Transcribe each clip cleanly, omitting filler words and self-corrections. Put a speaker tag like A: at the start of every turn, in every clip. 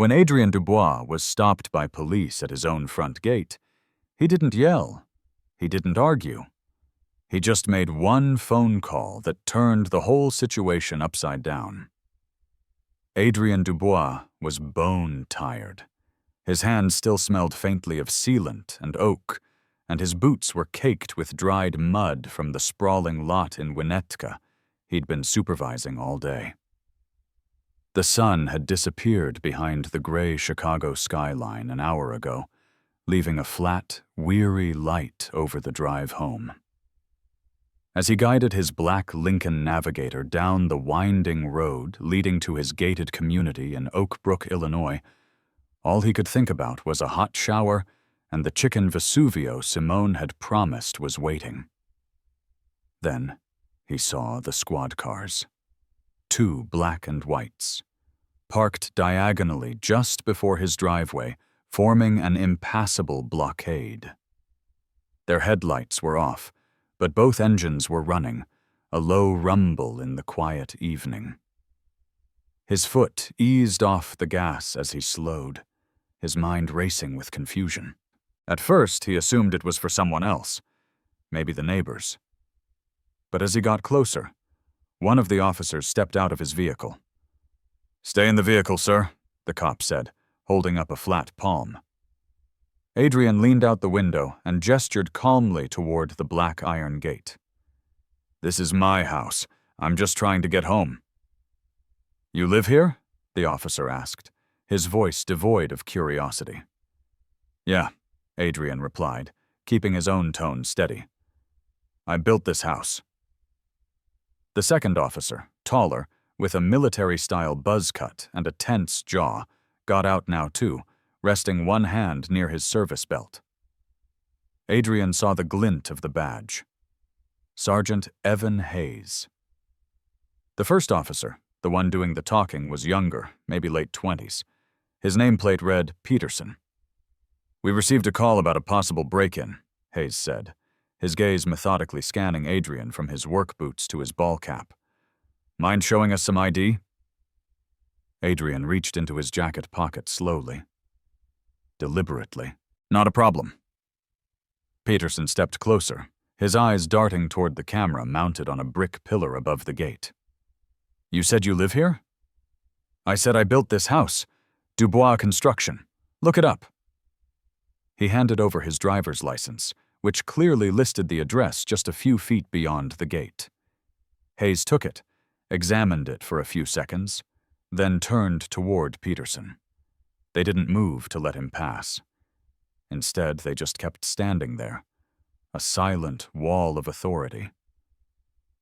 A: When Adrien Dubois was stopped by police at his own front gate, he didn't yell. He didn't argue. He just made one phone call that turned the whole situation upside down. Adrien Dubois was bone-tired. His hands still smelled faintly of sealant and oak, and his boots were caked with dried mud from the sprawling lot in Winnetka he'd been supervising all day. The sun had disappeared behind the gray Chicago skyline an hour ago, leaving a flat, weary light over the drive home. As he guided his black Lincoln Navigator down the winding road leading to his gated community in Oak Brook, Illinois, all he could think about was a hot shower and the chicken Vesuvio Simone had promised was waiting. Then he saw the squad cars. 2 black and whites, parked diagonally just before his driveway, forming an impassable blockade. Their headlights were off, but both engines were running, a low rumble in the quiet evening. His foot eased off the gas as he slowed, his mind racing with confusion. At first, he assumed it was for someone else, maybe the neighbors. But as he got closer, one of the officers stepped out of his vehicle. "Stay in the vehicle, sir," the cop said, holding up a flat palm. Adrien leaned out the window and gestured calmly toward the black iron gate. "This is my house. I'm just trying to get home." "You live here?" the officer asked, his voice devoid of curiosity. "Yeah," Adrien replied, keeping his own tone steady. "I built this house." The second officer, taller, with a military-style buzz cut and a tense jaw, got out now too, resting one hand near his service belt. Adrien saw the glint of the badge. Sergeant Evan Hayes. The first officer, the one doing the talking, was younger, maybe late 20s. His nameplate read Peterson. "We received a call about a possible break-in," Hayes said, his gaze methodically scanning Adrien from his work boots to his ball cap. "Mind showing us some ID?" Adrien reached into his jacket pocket slowly, deliberately. "Not a problem." Peterson stepped closer, his eyes darting toward the camera mounted on a brick pillar above the gate. "You said you live here?" "I said I built this house. Dubois Construction. Look it up." He handed over his driver's license, which clearly listed the address just a few feet beyond the gate. Hayes took it, examined it for a few seconds, then turned toward Peterson. They didn't move to let him pass. Instead, they just kept standing there, a silent wall of authority.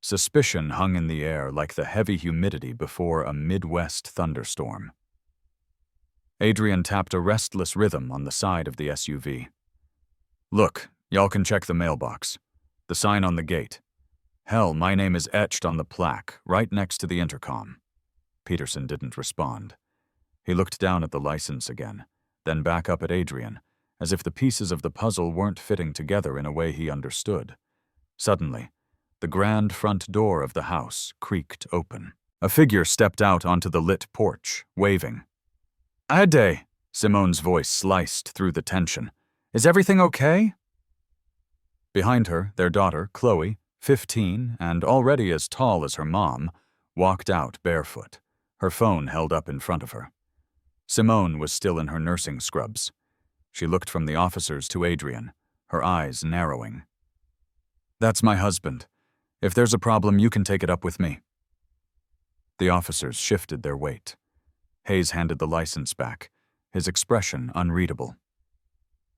A: Suspicion hung in the air like the heavy humidity before a Midwest thunderstorm. Adrien tapped a restless rhythm on the side of the SUV. "Look, y'all can check the mailbox. The sign on the gate. Hell, my name is etched on the plaque, right next to the intercom." Peterson didn't respond. He looked down at the license again, then back up at Adrien, as if the pieces of the puzzle weren't fitting together in a way he understood. Suddenly, the grand front door of the house creaked open. A figure stepped out onto the lit porch, waving. "Ade," Simone's voice sliced through the tension. "Is everything okay?" Behind her, their daughter, Chloe, 15 and already as tall as her mom, walked out barefoot, her phone held up in front of her. Simone was still in her nursing scrubs. She looked from the officers to Adrien, her eyes narrowing. "That's my husband. If there's a problem, you can take it up with me." The officers shifted their weight. Hayes handed the license back, his expression unreadable.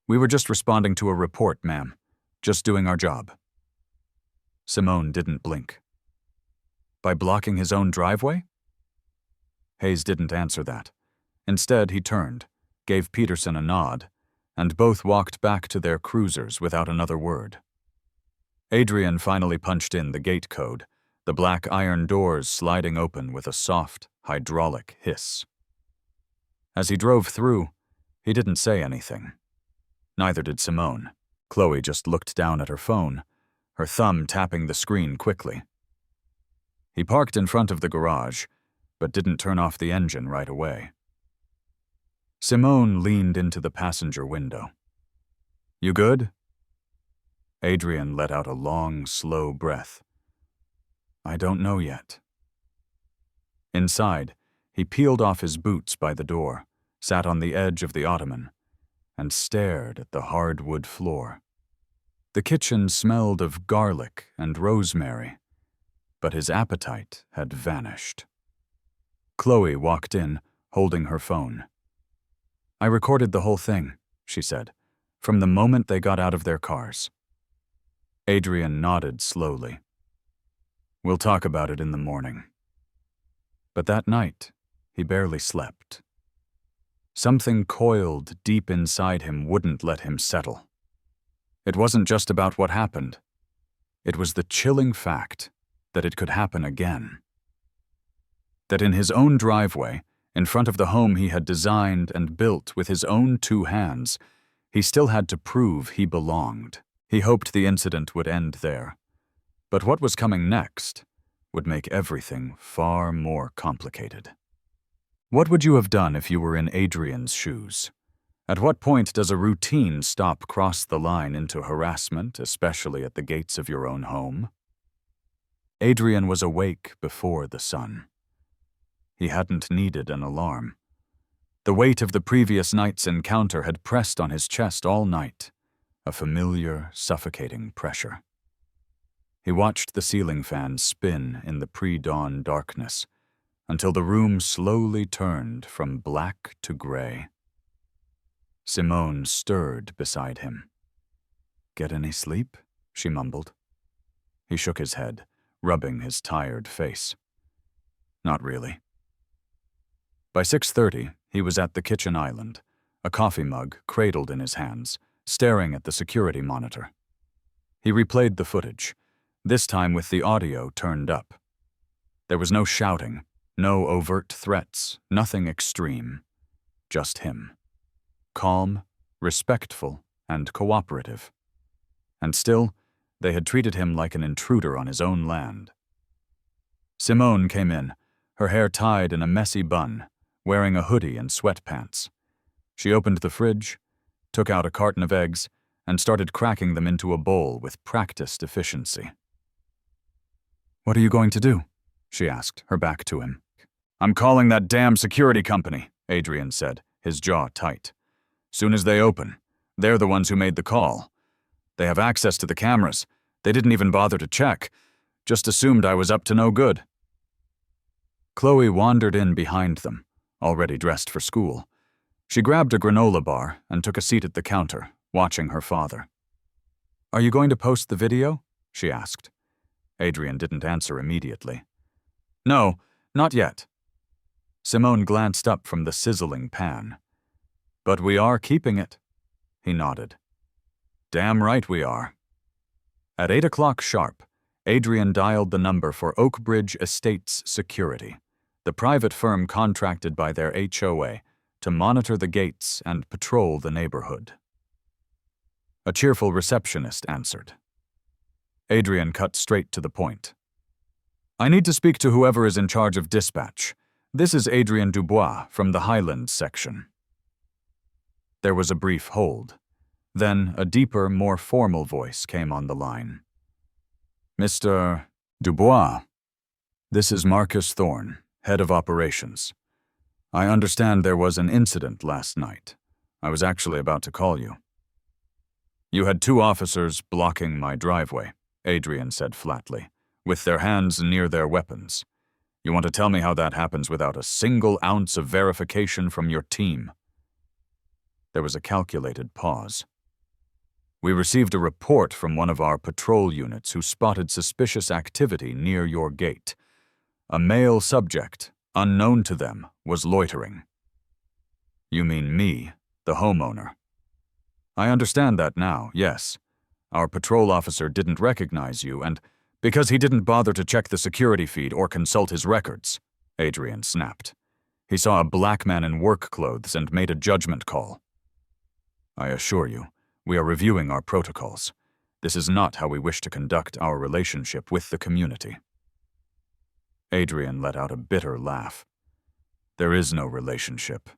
A: "We were just responding to a report, ma'am. Just doing our job." Simone didn't blink. By blocking his own driveway? Hayes didn't answer that. Instead, he turned, gave Peterson a nod, and both walked back to their cruisers without another word. Adrien finally punched in the gate code, the black iron doors sliding open with a soft, hydraulic hiss. As he drove through, he didn't say anything. Neither did Simone. Chloe just looked down at her phone, her thumb tapping the screen quickly. He parked in front of the garage, but didn't turn off the engine right away. Simone leaned into the passenger window. "You good?" Adrian let out a long, slow breath. "I don't know yet." Inside, he peeled off his boots by the door, sat on the edge of the ottoman, and stared at the hardwood floor. The kitchen smelled of garlic and rosemary, but his appetite had vanished. Chloe walked in, holding her phone. "I recorded the whole thing," she said, "from the moment they got out of their cars." Adrian nodded slowly. "We'll talk about it in the morning." But that night, he barely slept. Something coiled deep inside him wouldn't let him settle. It wasn't just about what happened. It was the chilling fact that it could happen again. That in his own driveway, in front of the home he had designed and built with his own 2 hands, he still had to prove he belonged. He hoped the incident would end there. But what was coming next would make everything far more complicated. What would you have done if you were in Adrian's shoes? At what point does a routine stop cross the line into harassment, especially at the gates of your own home? Adrian was awake before the sun. He hadn't needed an alarm. The weight of the previous night's encounter had pressed on his chest all night, a familiar, suffocating pressure. He watched the ceiling fan spin in the pre-dawn darkness until the room slowly turned from black to gray. Simone stirred beside him. "Get any sleep?" she mumbled. He shook his head, rubbing his tired face. "Not really." By 6:30, he was at the kitchen island, a coffee mug cradled in his hands, staring at the security monitor. He replayed the footage, this time with the audio turned up. There was no shouting, no overt threats, nothing extreme. Just him. Calm, respectful, and cooperative. And still, they had treated him like an intruder on his own land. Simone came in, her hair tied in a messy bun, wearing a hoodie and sweatpants. She opened the fridge, took out a carton of eggs, and started cracking them into a bowl with practiced efficiency. "What are you going to do?" she asked, her back to him. "I'm calling that damn security company," Adrian said, his jaw tight. "Soon as they open, they're the ones who made the call. They have access to the cameras. They didn't even bother to check. Just assumed I was up to no good." Chloe wandered in behind them, already dressed for school. She grabbed a granola bar and took a seat at the counter, watching her father. "Are you going to post the video?" she asked. Adrian didn't answer immediately. "No, not yet." Simone glanced up from the sizzling pan. "But we are keeping it." He nodded. "Damn right we are." At 8 o'clock sharp, Adrian dialed the number for Oakbridge Estates Security, the private firm contracted by their HOA to monitor the gates and patrol the neighborhood. A cheerful receptionist answered. Adrian cut straight to the point. "I need to speak to whoever is in charge of dispatch. This is Adrian Dubois from the Highlands section." There was a brief hold. Then a deeper, more formal voice came on the line. "Mr. Dubois, this is Marcus Thorne, head of operations. I understand there was an incident last night. I was actually about to call you." "You had 2 officers blocking my driveway," Adrian said flatly, "with their hands near their weapons. You want to tell me how that happens without a single ounce of verification from your team?" There was a calculated pause. "We received a report from one of our patrol units who spotted suspicious activity near your gate. A male subject, unknown to them, was loitering." "You mean me, the homeowner?" "I understand that now, yes. Our patrol officer didn't recognize you, and because he didn't bother to check the security feed or consult his records," Adrian snapped. "He saw a black man in work clothes and made a judgment call. I assure you, we are reviewing our protocols. This is not how we wish to conduct our relationship with the community." Adrian let out a bitter laugh. "There is no relationship.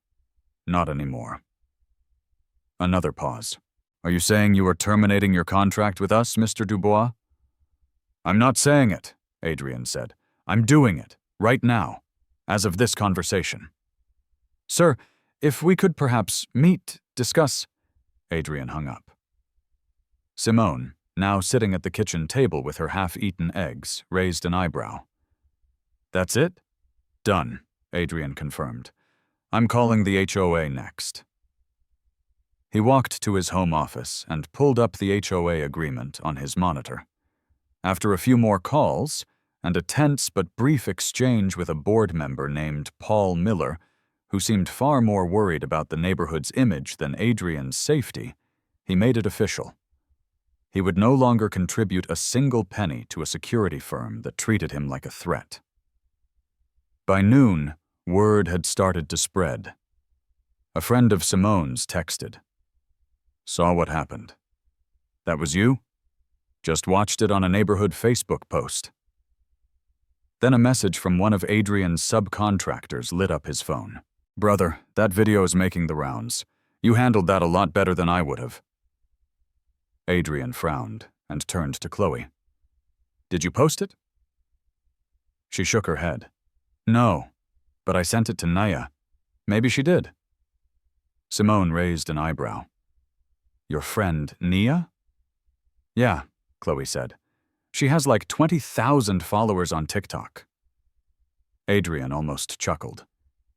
A: Not anymore. Another pause. Are you saying you are terminating your contract with us, Mr. Dubois? I'm not saying it, Adrian said. I'm doing it, right now, as of this conversation. Sir, if we could perhaps meet, discuss. Adrian hung up. Simone, now sitting at the kitchen table with her half-eaten eggs, raised an eyebrow. That's it? Done, Adrian confirmed. I'm calling the HOA next. He walked to his home office and pulled up the HOA agreement on his monitor. After a few more calls, and a tense but brief exchange with a board member named Paul Miller, who seemed far more worried about the neighborhood's image than Adrian's safety, he made it official. He would no longer contribute a single penny to a security firm that treated him like a threat. By noon, word had started to spread. A friend of Simone's texted. Saw what happened. That was you? Just watched it on a neighborhood Facebook post. Then a message from one of Adrian's subcontractors lit up his phone. Brother, that video is making the rounds. You handled that a lot better than I would have. Adrian frowned and turned to Chloe. Did you post it? She shook her head. No, but I sent it to Naya. Maybe she did. Simone raised an eyebrow. Your friend, Nia? Yeah, Chloe said. She has like 20,000 followers on TikTok. Adrian almost chuckled.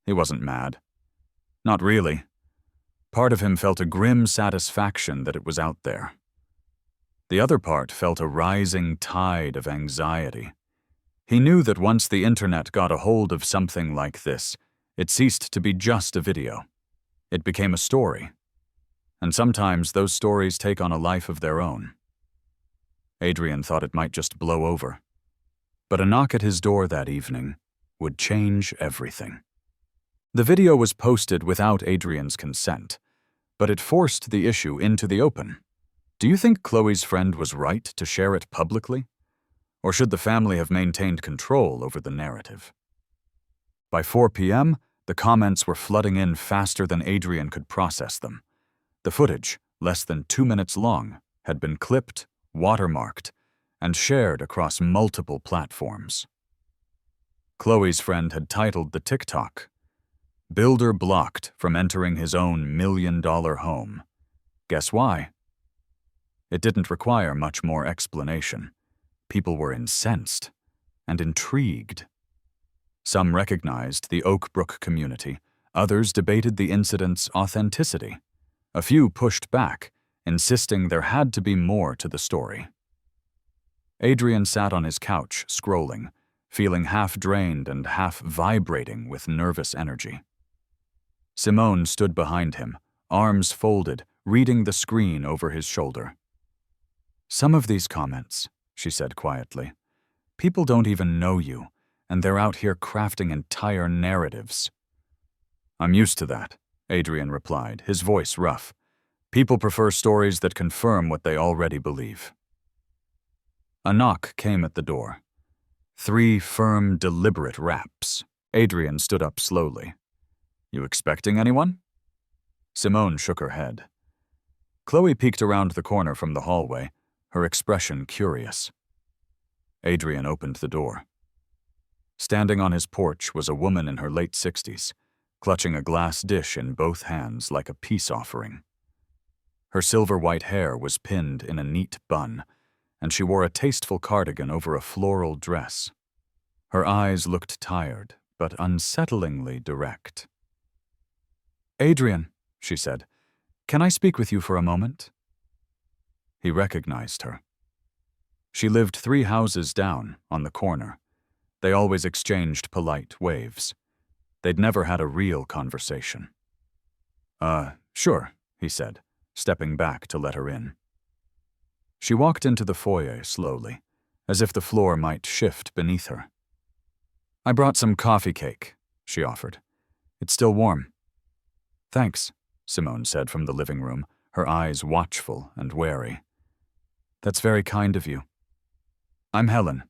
A: He wasn't mad. Not really. Part of him felt a grim satisfaction that it was out there. The other part felt a rising tide of anxiety. He knew that once the internet got a hold of something like this, it ceased to be just a video. It became a story. And sometimes those stories take on a life of their own. Adrian thought it might just blow over. But a knock at his door that evening would change everything. The video was posted without Adrian's consent, but it forced the issue into the open. Do you think Chloe's friend was right to share it publicly? Or should the family have maintained control over the narrative? By 4 p.m., the comments were flooding in faster than Adrian could process them. The footage, less than 2 minutes long, had been clipped, watermarked, and shared across multiple platforms. Chloe's friend had titled the TikTok, Builder Blocked from Entering His Own $1 Million Home. Guess why? It didn't require much more explanation. People were incensed and intrigued. Some recognized the Oak Brook community, others debated the incident's authenticity. A few pushed back, insisting there had to be more to the story. Adrian sat on his couch, scrolling, feeling half drained and half vibrating with nervous energy. Simone stood behind him, arms folded, reading the screen over his shoulder. Some of these comments, she said quietly, people don't even know you, and they're out here crafting entire narratives. I'm used to that, Adrian replied, his voice rough. People prefer stories that confirm what they already believe. A knock came at the door. 3 firm, deliberate raps. Adrian stood up slowly. You expecting anyone? Simone shook her head. Chloe peeked around the corner from the hallway, her expression curious. Adrian opened the door. Standing on his porch was a woman in her late 60s, clutching a glass dish in both hands like a peace offering. Her silver-white hair was pinned in a neat bun, and she wore a tasteful cardigan over a floral dress. Her eyes looked tired, but unsettlingly direct. Adrian, she said, can I speak with you for a moment? He recognized her. She lived 3 houses down, on the corner. They always exchanged polite waves. They'd never had a real conversation. Sure, he said, stepping back to let her in. She walked into the foyer slowly, as if the floor might shift beneath her. I brought some coffee cake, she offered. It's still warm. Thanks, Simone said from the living room, her eyes watchful and wary. That's very kind of you. I'm Helen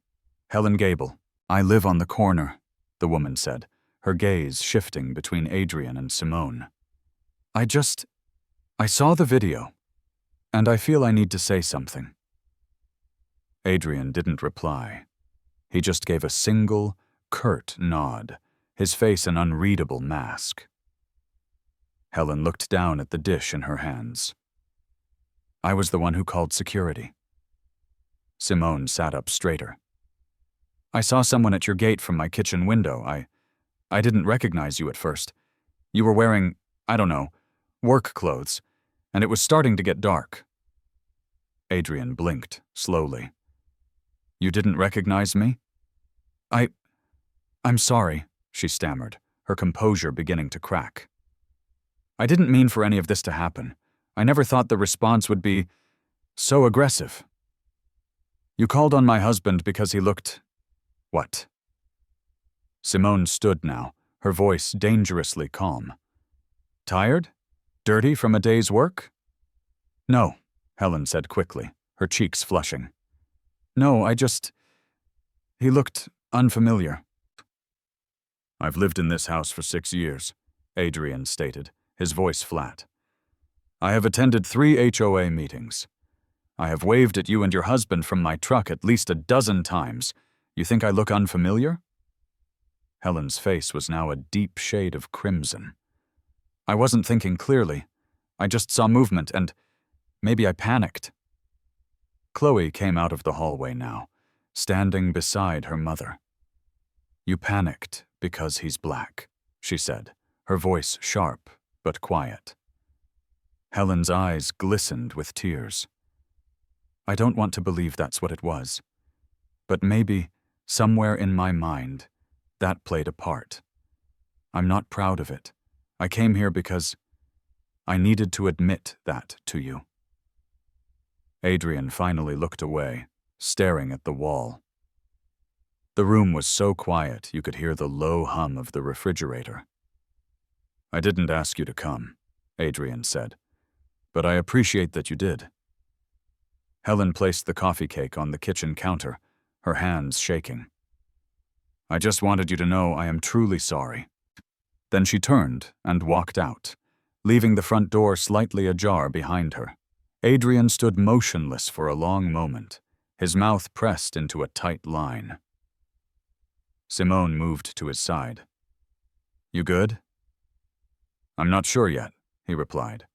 A: Gable. I live on the corner, the woman said, her gaze shifting between Adrian and Simone. I saw the video, and I feel I need to say something. Adrian didn't reply. He just gave a single, curt nod, his face an unreadable mask. Helen looked down at the dish in her hands. I was the one who called security. Simone sat up straighter. I saw someone at your gate from my kitchen window. I didn't recognize you at first. You were wearing, I don't know, work clothes, and it was starting to get dark. Adrian blinked, slowly. You didn't recognize me? I'm sorry, she stammered, her composure beginning to crack. I didn't mean for any of this to happen. I never thought the response would be so aggressive. You called on my husband because he looked… What? Simone stood now, her voice dangerously calm. Tired? Dirty from a day's work? No, Helen said quickly, her cheeks flushing. No, he looked unfamiliar. I've lived in this house for 6 years, Adrian stated, his voice flat. I have attended 3 HOA meetings. I have waved at you and your husband from my truck at least a dozen times. You think I look unfamiliar? Helen's face was now a deep shade of crimson. I wasn't thinking clearly. I just saw movement and maybe I panicked. Chloe came out of the hallway now, standing beside her mother. You panicked because he's black, she said, her voice sharp but quiet. Helen's eyes glistened with tears. I don't want to believe that's what it was, but maybe, somewhere in my mind, that played a part. I'm not proud of it. I came here because I needed to admit that to you. Adrian finally looked away, staring at the wall. The room was so quiet you could hear the low hum of the refrigerator. I didn't ask you to come, Adrian said, but I appreciate that you did. Helen placed the coffee cake on the kitchen counter, her hands shaking. I just wanted you to know I am truly sorry. Then she turned and walked out, leaving the front door slightly ajar behind her. Adrian stood motionless for a long moment, his mouth pressed into a tight line. Simone moved to his side. You good? I'm not sure yet, he replied.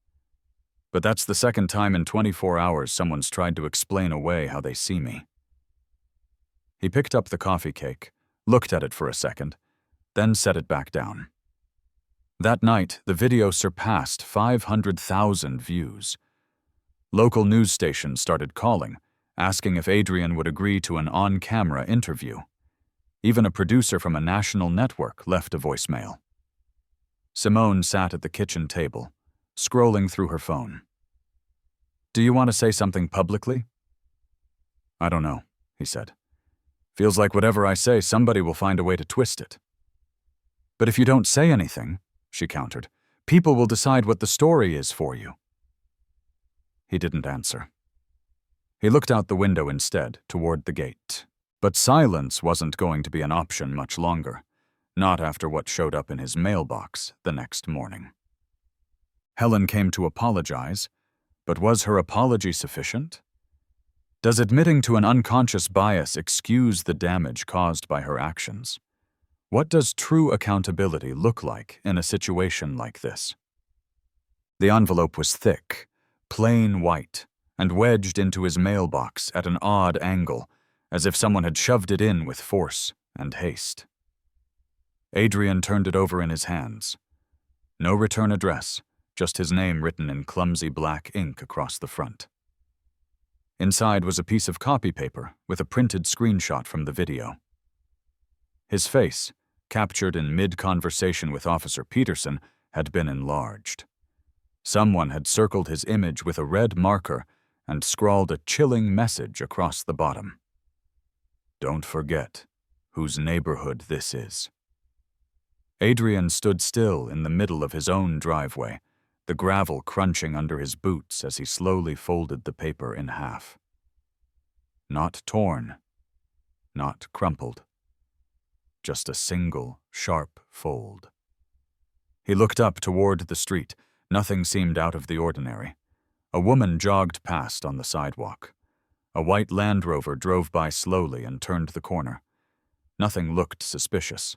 A: But that's the second time in 24 hours someone's tried to explain away how they see me. He picked up the coffee cake, looked at it for a second, then set it back down. That night, the video surpassed 500,000 views. Local news stations started calling, asking if Adrian would agree to an on-camera interview. Even a producer from a national network left a voicemail. Simone sat at the kitchen table, scrolling through her phone. Do you want to say something publicly? I don't know, he said. Feels like whatever I say, somebody will find a way to twist it. But if you don't say anything, she countered, people will decide what the story is for you. He didn't answer. He looked out the window instead, toward the gate. But silence wasn't going to be an option much longer, not after what showed up in his mailbox the next morning. Helen came to apologize, but was her apology sufficient? Does admitting to an unconscious bias excuse the damage caused by her actions? What does true accountability look like in a situation like this? The envelope was thick, plain white, and wedged into his mailbox at an odd angle, as if someone had shoved it in with force and haste. Adrian turned it over in his hands. No return address, just his name written in clumsy black ink across the front. Inside was a piece of copy paper with a printed screenshot from the video. His face, captured in mid-conversation with Officer Peterson, had been enlarged. Someone had circled his image with a red marker and scrawled a chilling message across the bottom. Don't forget whose neighborhood this is. Adrian stood still in the middle of his own driveway, the gravel crunching under his boots as he slowly folded the paper in half. Not torn, not crumpled, just a single, sharp fold. He looked up toward the street, Nothing seemed out of the ordinary. A woman jogged past on the sidewalk. A white Land Rover drove by slowly and turned the corner. Nothing looked suspicious,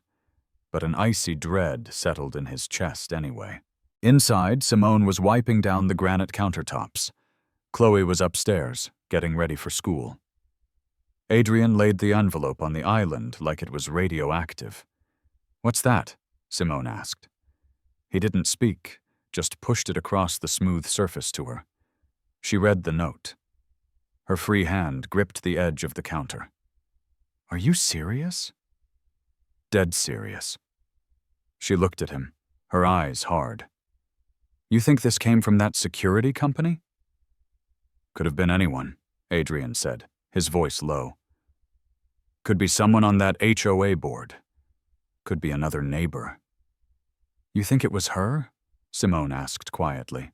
A: but an icy dread settled in his chest anyway. Inside, Simone was wiping down the granite countertops. Chloe was upstairs, getting ready for school. Adrian laid the envelope on the island like it was radioactive. "What's that?" Simone asked. He didn't speak, just pushed it across the smooth surface to her. She read the note. Her free hand gripped the edge of the counter. "Are you serious?" "Dead serious." She looked at him, her eyes hard. "You think this came from that security company?" "Could have been anyone," Adrian said, his voice low. "Could be someone on that HOA board. Could be another neighbor." "You think it was her?" Simone asked quietly.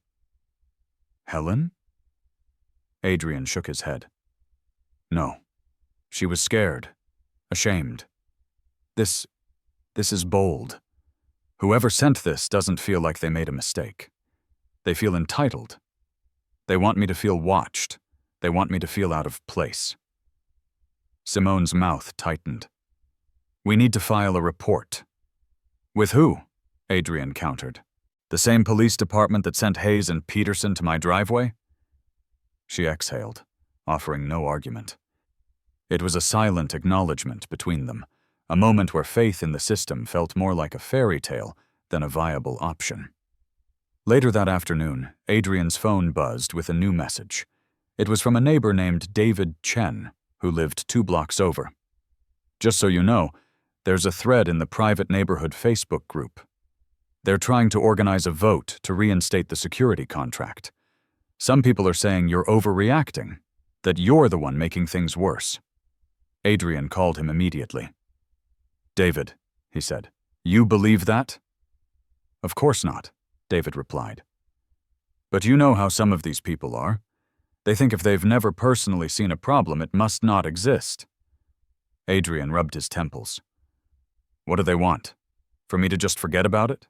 A: "Helen?" Adrian shook his head. "No. She was scared. Ashamed. This is bold. Whoever sent this doesn't feel like they made a mistake. They feel entitled. They want me to feel watched. They want me to feel out of place." Simone's mouth tightened. "We need to file a report." "With who?" Adrian countered. "The same police department that sent Hayes and Peterson to my driveway?" She exhaled, offering no argument. It was a silent acknowledgement between them, a moment where faith in the system felt more like a fairy tale than a viable option. Later that afternoon, Adrian's phone buzzed with a new message. It was from a neighbor named David Chen, who lived 2 blocks over. "Just so you know, there's a thread in the private neighborhood Facebook group. They're trying to organize a vote to reinstate the security contract. Some people are saying you're overreacting, that you're the one making things worse." Adrian called him immediately. "David," he said, "you believe that?" "Of course not," David replied. "But you know how some of these people are. They think if they've never personally seen a problem, it must not exist." Adrian rubbed his temples. "What do they want? For me to just forget about it?"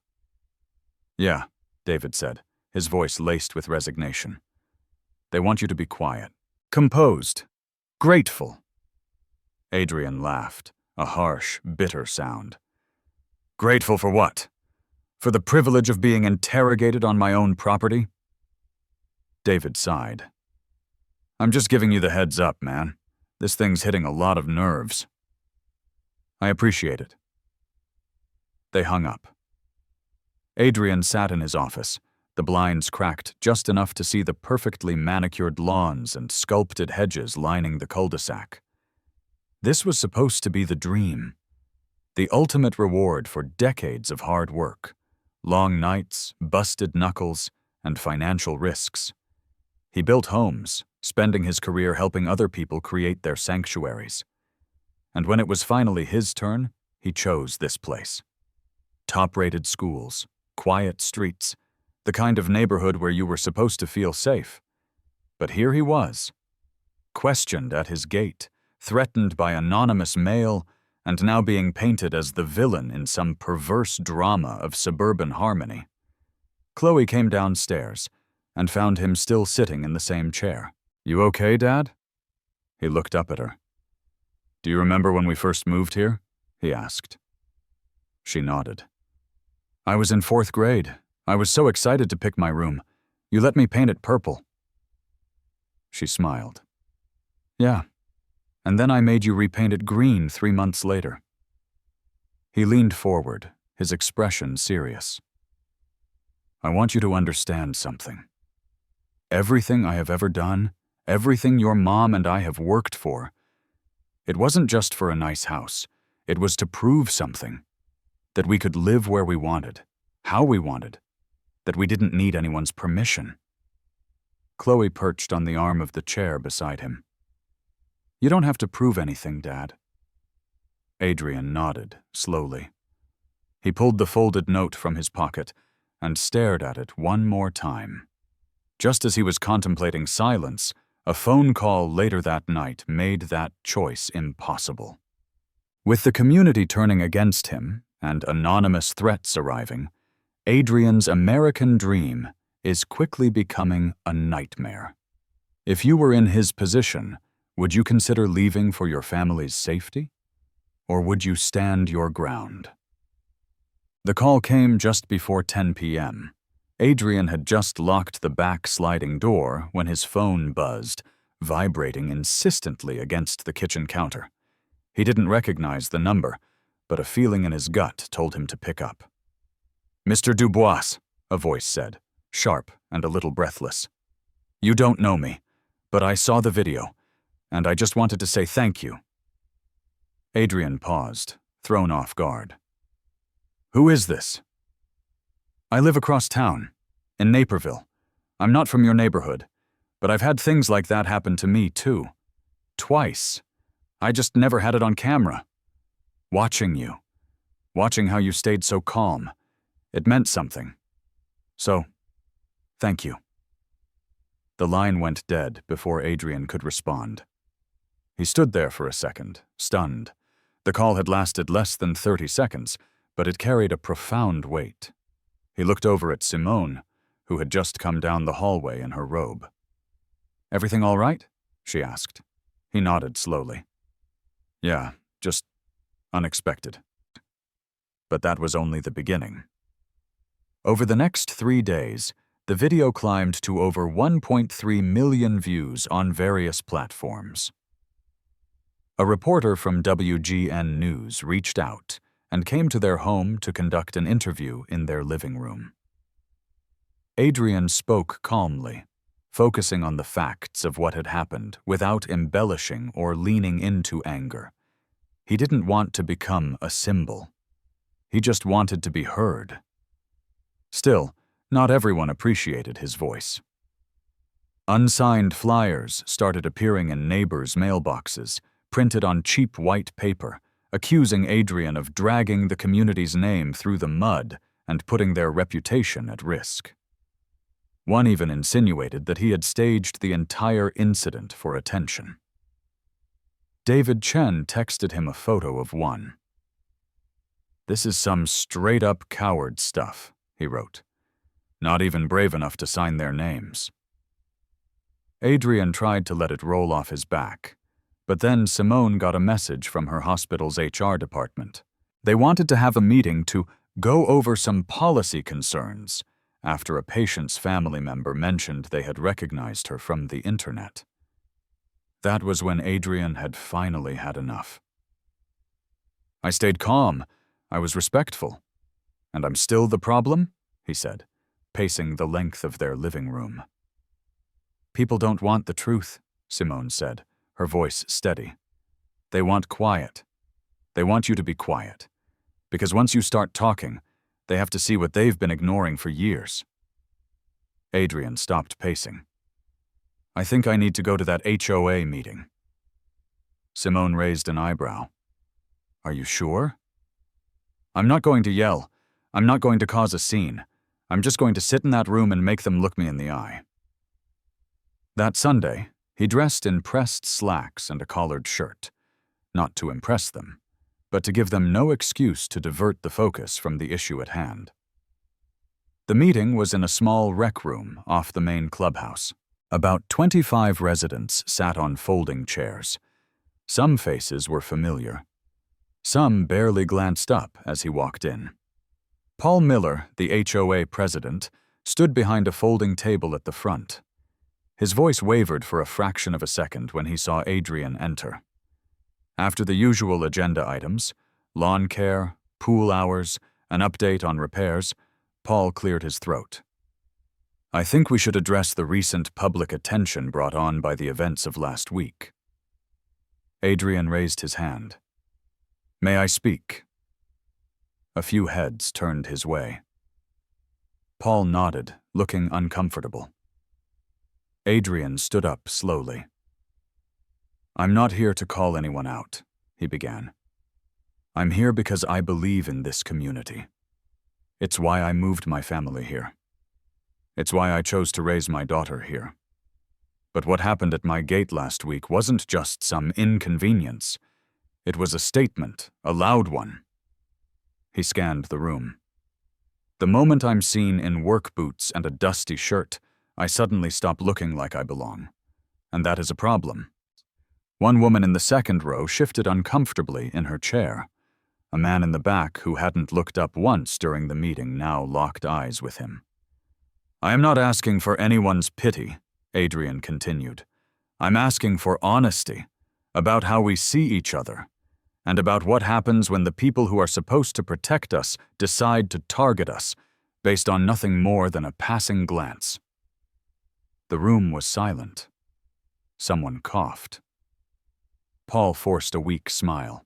A: "Yeah," David said, his voice laced with resignation. "They want you to be quiet, composed, grateful." Adrian laughed, a harsh, bitter sound. "Grateful for what? For the privilege of being interrogated on my own property?" David sighed. "I'm just giving you the heads up, man. This thing's hitting a lot of nerves." "I appreciate it." They hung up. Adrian sat in his office, the blinds cracked just enough to see the perfectly manicured lawns and sculpted hedges lining the cul-de-sac. This was supposed to be the dream, the ultimate reward for decades of hard work, long nights, busted knuckles, and financial risks. He built homes, spending his career helping other people create their sanctuaries. And when it was finally his turn, he chose this place. Top-rated schools, quiet streets, the kind of neighborhood where you were supposed to feel safe. But here he was, questioned at his gate, threatened by anonymous mail, and now being painted as the villain in some perverse drama of suburban harmony. Chloe came downstairs and found him still sitting in the same chair. "You okay, Dad?" He looked up at her. "Do you remember when we first moved here?" he asked. She nodded. "I was in 4th grade. I was so excited to pick my room. You let me paint it purple." She smiled. "Yeah. And then I made you repaint it green 3 months later." He leaned forward, his expression serious. "I want you to understand something. Everything I have ever done, everything your mom and I have worked for, it wasn't just for a nice house. It was to prove something. That we could live where we wanted, how we wanted, that we didn't need anyone's permission." Chloe perched on the arm of the chair beside him. "You don't have to prove anything, Dad." Adrian nodded, slowly. He pulled the folded note from his pocket and stared at it one more time. Just as he was contemplating silence, a phone call later that night made that choice impossible. With the community turning against him and anonymous threats arriving, Adrian's American dream is quickly becoming a nightmare. If you were in his position, would you consider leaving for your family's safety? Or would you stand your ground? The call came just before 10 p.m. Adrian had just locked the back sliding door when his phone buzzed, vibrating insistently against the kitchen counter. He didn't recognize the number, but a feeling in his gut told him to pick up. "Mr. Dubois," a voice said, sharp and a little breathless. "You don't know me, but I saw the video, and I just wanted to say thank you." Adrian paused, thrown off guard. "Who is this?" "I live across town, in Naperville. I'm not from your neighborhood, but I've had things like that happen to me, too. Twice. I just never had it on camera. Watching you. Watching how you stayed so calm. It meant something. So, thank you." The line went dead before Adrian could respond. He stood there for a second, stunned. The call had lasted less than 30 seconds, but it carried a profound weight. He looked over at Simone, who had just come down the hallway in her robe. "Everything all right?" she asked. He nodded slowly. "Yeah, just unexpected." But that was only the beginning. Over the next 3 days, the video climbed to over 1.3 million views on various platforms. A reporter from WGN News reached out and came to their home to conduct an interview in their living room. Adrian spoke calmly, focusing on the facts of what had happened without embellishing or leaning into anger. He didn't want to become a symbol. He just wanted to be heard. Still, not everyone appreciated his voice. Unsigned flyers started appearing in neighbors' mailboxes, printed on cheap white paper, accusing Adrian of dragging the community's name through the mud and putting their reputation at risk. One even insinuated that he had staged the entire incident for attention. David Chen texted him a photo of one. "This is some straight-up coward stuff," he wrote. "Not even brave enough to sign their names." Adrian tried to let it roll off his back, but then Simone got a message from her hospital's HR department. They wanted to have a meeting to go over some policy concerns after a patient's family member mentioned they had recognized her from the internet. That was when Adrian had finally had enough. "I stayed calm. I was respectful. And I'm still the problem?" he said, pacing the length of their living room. "People don't want the truth," Simone said, her voice steady. "They want quiet. They want you to be quiet. Because once you start talking, they have to see what they've been ignoring for years." Adrian stopped pacing. "I think I need to go to that HOA meeting." Simone raised an eyebrow. "Are you sure?" "I'm not going to yell. I'm not going to cause a scene. I'm just going to sit in that room and make them look me in the eye." That Sunday, he dressed in pressed slacks and a collared shirt, not to impress them, but to give them no excuse to divert the focus from the issue at hand. The meeting was in a small rec room off the main clubhouse. About 25 residents sat on folding chairs. Some faces were familiar. Some barely glanced up as he walked in. Paul Miller, the HOA president, stood behind a folding table at the front. His voice wavered for a fraction of a second when he saw Adrian enter. After the usual agenda items, lawn care, pool hours, an update on repairs, Paul cleared his throat. "I think we should address the recent public attention brought on by the events of last week." Adrian raised his hand. "May I speak?" A few heads turned his way. Paul nodded, looking uncomfortable. Adrian stood up slowly. "I'm not here to call anyone out," he began. "I'm here because I believe in this community. It's why I moved my family here. It's why I chose to raise my daughter here. But what happened at my gate last week wasn't just some inconvenience. It was a statement, a loud one." He scanned the room. The moment I'm seen in work boots and a dusty shirt, I suddenly stop looking like I belong. And that is a problem. One woman in the second row shifted uncomfortably in her chair. A man in the back who hadn't looked up once during the meeting now locked eyes with him. I am not asking for anyone's pity, Adrian continued. I'm asking for honesty about how we see each other, and about what happens when the people who are supposed to protect us decide to target us based on nothing more than a passing glance. The room was silent. Someone coughed. Paul forced a weak smile.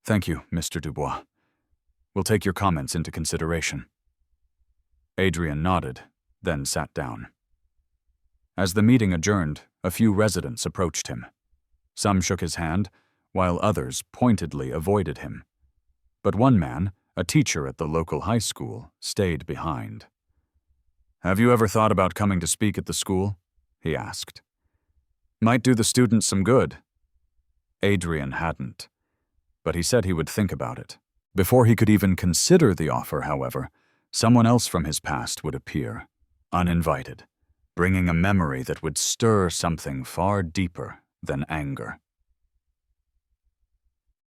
A: Thank you, Mr. Dubois. We'll take your comments into consideration. Adrian nodded, then sat down. As the meeting adjourned, a few residents approached him. Some shook his hand, while others pointedly avoided him. But one man, a teacher at the local high school, stayed behind. Have you ever thought about coming to speak at the school? He asked. Might do the students some good. Adrian hadn't, but he said he would think about it. Before he could even consider the offer, however, someone else from his past would appear, uninvited, bringing a memory that would stir something far deeper than anger.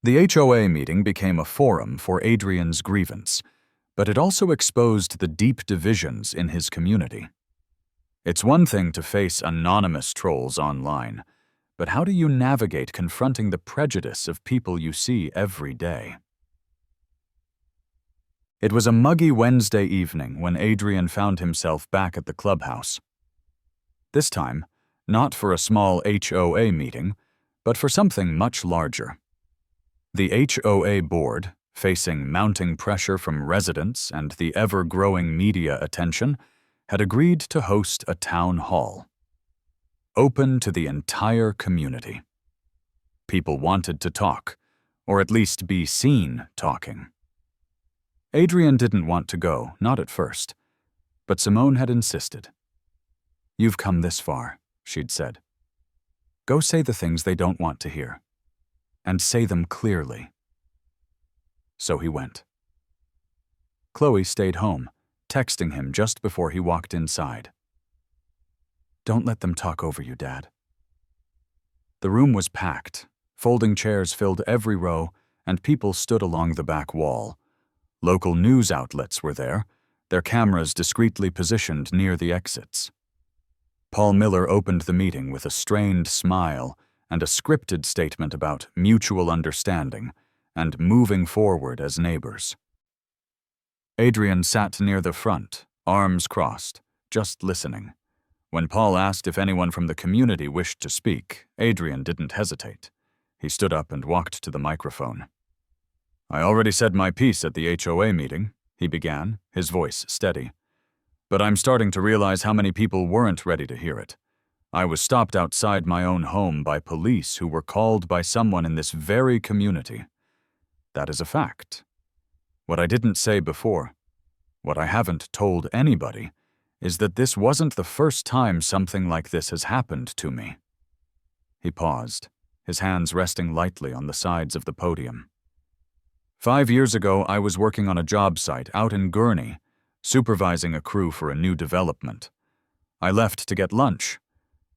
A: The HOA meeting became a forum for Adrian's grievance, but it also exposed the deep divisions in his community. It's one thing to face anonymous trolls online, but how do you navigate confronting the prejudice of people you see every day? It was a muggy Wednesday evening when Adrian found himself back at the clubhouse. This time, not for a small HOA meeting, but for something much larger. The HOA board, facing mounting pressure from residents and the ever-growing media attention, had agreed to host a town hall, open to the entire community. People wanted to talk, or at least be seen talking. Adrian didn't want to go, not at first, but Simone had insisted. You've come this far, she'd said. Go say the things they don't want to hear, and say them clearly. So he went. Chloe stayed home, texting him just before he walked inside. Don't let them talk over you, Dad. The room was packed. Folding chairs filled every row, and people stood along the back wall. Local news outlets were there, their cameras discreetly positioned near the exits. Paul Miller opened the meeting with a strained smile and a scripted statement about mutual understanding and moving forward as neighbors. Adrian sat near the front, arms crossed, just listening. When Paul asked if anyone from the community wished to speak, Adrian didn't hesitate. He stood up and walked to the microphone. I already said my piece at the HOA meeting, he began, his voice steady. But I'm starting to realize how many people weren't ready to hear it. I was stopped outside my own home by police who were called by someone in this very community. That is a fact. What I didn't say before, what I haven't told anybody, is that this wasn't the first time something like this has happened to me. He paused, his hands resting lightly on the sides of the podium. 5 years ago, I was working on a job site out in Gurney, supervising a crew for a new development. I left to get lunch.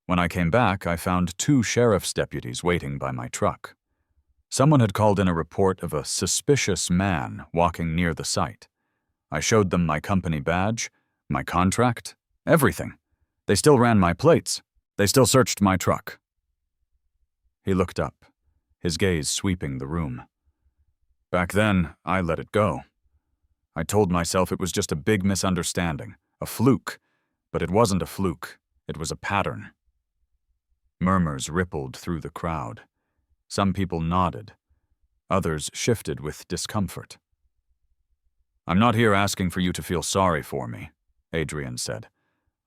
A: When I came back, I found 2 sheriff's deputies waiting by my truck. Someone had called in a report of a suspicious man walking near the site. I showed them my company badge, my contract, everything. They still ran my plates. They still searched my truck. He looked up, his gaze sweeping the room. Back then, I let it go. I told myself it was just a big misunderstanding, a fluke, but it wasn't a fluke, it was a pattern. Murmurs rippled through the crowd. Some people nodded. Others shifted with discomfort. I'm not here asking for you to feel sorry for me, Adrian said.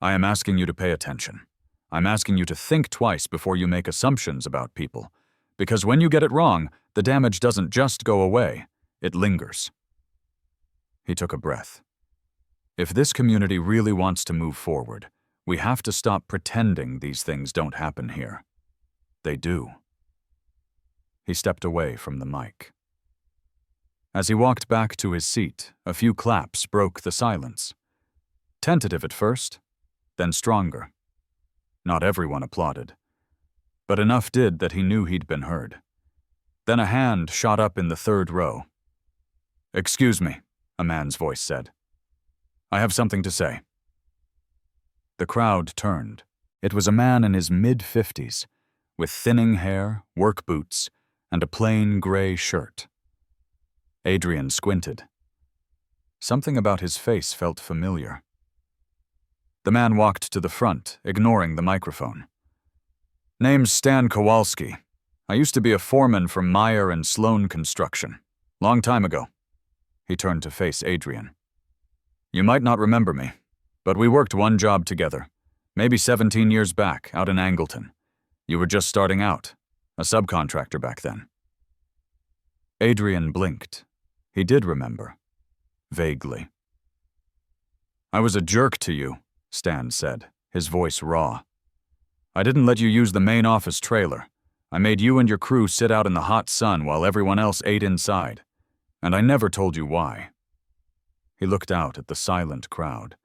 A: I am asking you to pay attention. I'm asking you to think twice before you make assumptions about people, because when you get it wrong, the damage doesn't just go away, it lingers. He took a breath. If this community really wants to move forward, we have to stop pretending these things don't happen here. They do. He stepped away from the mic. As he walked back to his seat, a few claps broke the silence. Tentative at first, then stronger. Not everyone applauded, but enough did that he knew he'd been heard. Then a hand shot up in the third row. "Excuse me," a man's voice said. "I have something to say." The crowd turned. It was a man in his mid-50s, with thinning hair, work boots, and a plain gray shirt. Adrian squinted. Something about his face felt familiar. The man walked to the front, ignoring the microphone. "Name's Stan Kowalski. I used to be a foreman for Meyer and Sloan Construction. Long time ago." He turned to face Adrian. "You might not remember me, but we worked one job together, maybe 17 years back, out in Angleton. You were just starting out, a subcontractor back then." Adrian blinked. He did remember. Vaguely. "I was a jerk to you," Stan said, his voice raw. "I didn't let you use the main office trailer. I made you and your crew sit out in the hot sun while everyone else ate inside. And I never told you why." He looked out at the silent crowd.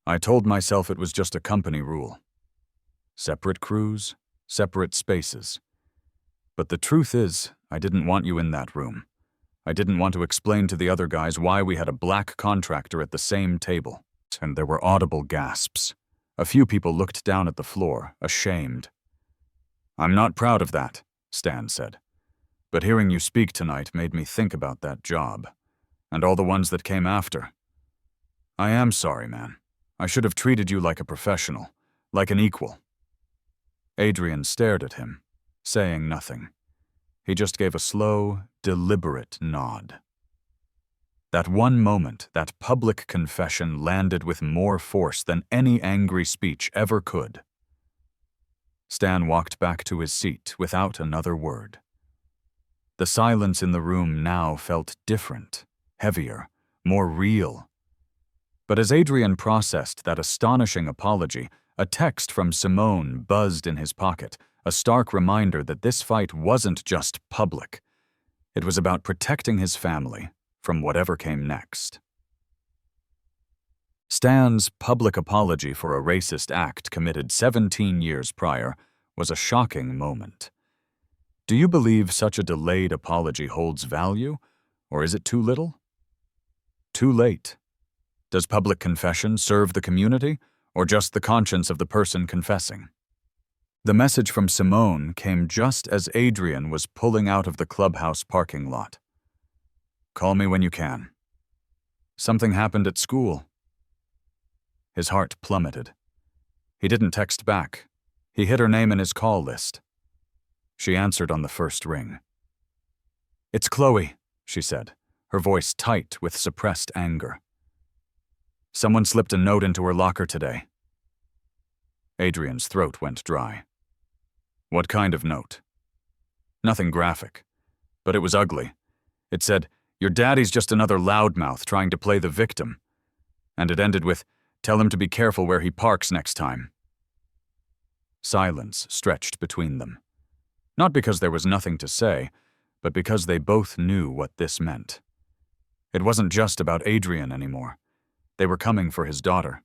A: "I told myself it was just a company rule. Separate crews, separate spaces. But the truth is, I didn't want you in that room. I didn't want to explain to the other guys why we had a black contractor at the same table." And there were audible gasps. A few people looked down at the floor, ashamed. "I'm not proud of that," Stan said. "But hearing you speak tonight made me think about that job. And all the ones that came after. I am sorry, man. I should have treated you like a professional, like an equal." Adrian stared at him, saying nothing. He just gave a slow, deliberate nod. That one moment, that public confession landed with more force than any angry speech ever could. Stan walked back to his seat without another word. The silence in the room now felt different, heavier, more real. But as Adrian processed that astonishing apology, a text from Simone buzzed in his pocket, a stark reminder that this fight wasn't just public. It was about protecting his family from whatever came next. Stan's public apology for a racist act committed 17 years prior was a shocking moment. Do you believe such a delayed apology holds value, or is it too little? Too late. Does public confession serve the community, or just the conscience of the person confessing? The message from Simone came just as Adrian was pulling out of the clubhouse parking lot. "Call me when you can. Something happened at school." His heart plummeted. He didn't text back. He hid her name in his call list. She answered on the first ring. "It's Chloe," she said, her voice tight with suppressed anger. "Someone slipped a note into her locker today." Adrian's throat went dry. "What kind of note?" "Nothing graphic, but it was ugly. It said, 'Your daddy's just another loudmouth trying to play the victim.' And it ended with, 'Tell him to be careful where he parks next time.'" Silence stretched between them. Not because there was nothing to say, but because they both knew what this meant. It wasn't just about Adrian anymore. They were coming for his daughter.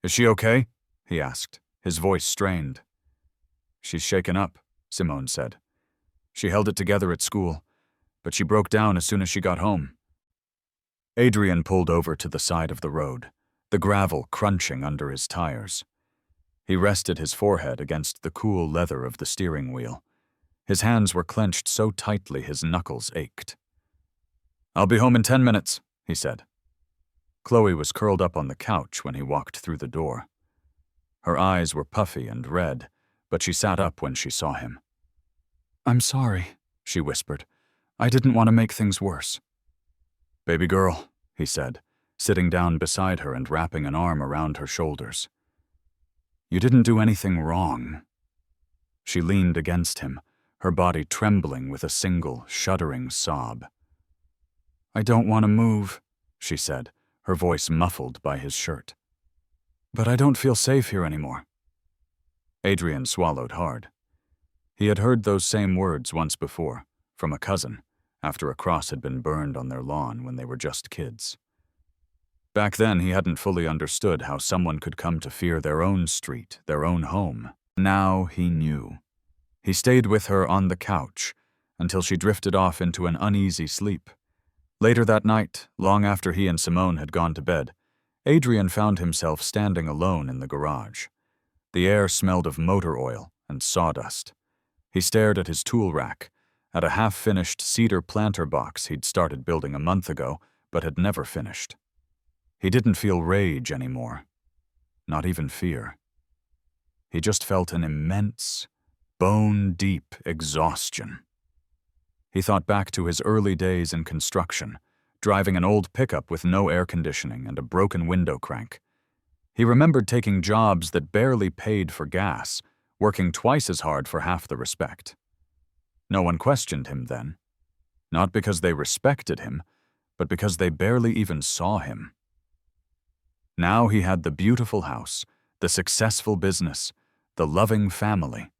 A: "Is she okay?" he asked, his voice strained. "She's shaken up," Simone said. "She held it together at school, but she broke down as soon as she got home." Adrian pulled over to the side of the road, the gravel crunching under his tires. He rested his forehead against the cool leather of the steering wheel. His hands were clenched so tightly his knuckles ached. "I'll be home in 10 minutes, he said. Chloe was curled up on the couch when he walked through the door. Her eyes were puffy and red, but she sat up when she saw him. "I'm sorry," she whispered. "I didn't want to make things worse." "Baby girl," he said, sitting down beside her and wrapping an arm around her shoulders. "You didn't do anything wrong." She leaned against him, her body trembling with a single, shuddering sob. "I don't want to move," she said, her voice muffled by his shirt. "But I don't feel safe here anymore." Adrian swallowed hard. He had heard those same words once before, from a cousin, after a cross had been burned on their lawn when they were just kids. Back then, he hadn't fully understood how someone could come to fear their own street, their own home. Now he knew. He stayed with her on the couch until she drifted off into an uneasy sleep. Later that night, long after he and Simone had gone to bed, Adrian found himself standing alone in the garage. The air smelled of motor oil and sawdust. He stared at his tool rack, at a half-finished cedar planter box he'd started building a month ago but had never finished. He didn't feel rage anymore, not even fear. He just felt an immense, bone-deep exhaustion. He thought back to his early days in construction, driving an old pickup with no air conditioning and a broken window crank. He remembered taking jobs that barely paid for gas, working twice as hard for half the respect. No one questioned him then, not because they respected him, but because they barely even saw him. Now he had the beautiful house, the successful business, the loving family,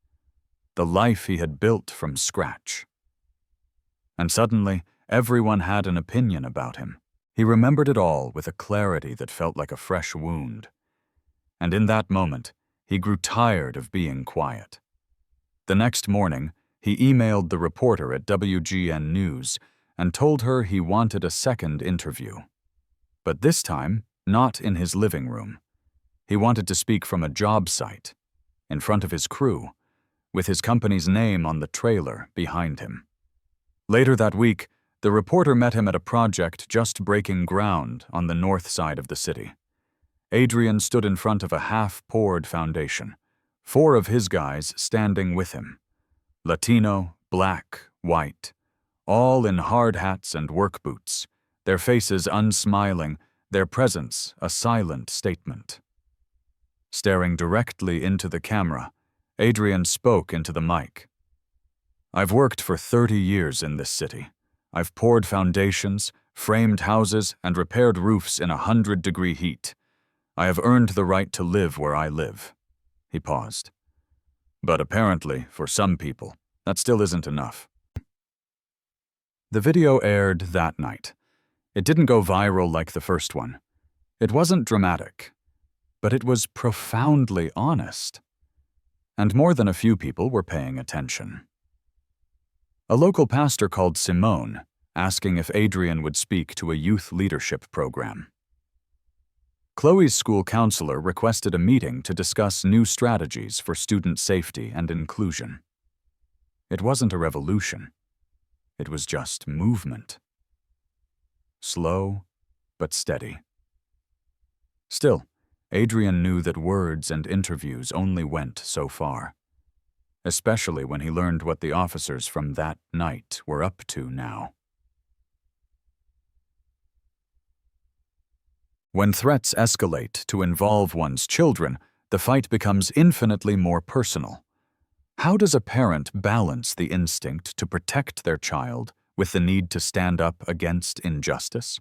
A: the life he had built from scratch. And suddenly, everyone had an opinion about him. He remembered it all with a clarity that felt like a fresh wound. And in that moment, he grew tired of being quiet. The next morning, he emailed the reporter at WGN News and told her he wanted a second interview. But this time, not in his living room. He wanted to speak from a job site, in front of his crew, with his company's name on the trailer behind him. Later that week, the reporter met him at a project just breaking ground on the north side of the city. Adrian stood in front of a half-poured foundation, 4 of his guys standing with him. Latino, black, white, all in hard hats and work boots, their faces unsmiling, their presence a silent statement. Staring directly into the camera, Adrian spoke into the mic. "I've worked for 30 years in this city. I've poured foundations, framed houses, and repaired roofs in 100-degree heat. I have earned the right to live where I live." He paused. "But apparently, for some people, that still isn't enough." The video aired that night. It didn't go viral like the first one. It wasn't dramatic, but it was profoundly honest. And more than a few people were paying attention. A local pastor called Simone, asking if Adrian would speak to a youth leadership program. Chloe's school counselor requested a meeting to discuss new strategies for student safety and inclusion. It wasn't a revolution. It was just movement. Slow, but steady. Still, Adrian knew that words and interviews only went so far, especially when he learned what the officers from that night were up to now. When threats escalate to involve one's children, the fight becomes infinitely more personal. How does a parent balance the instinct to protect their child with the need to stand up against injustice?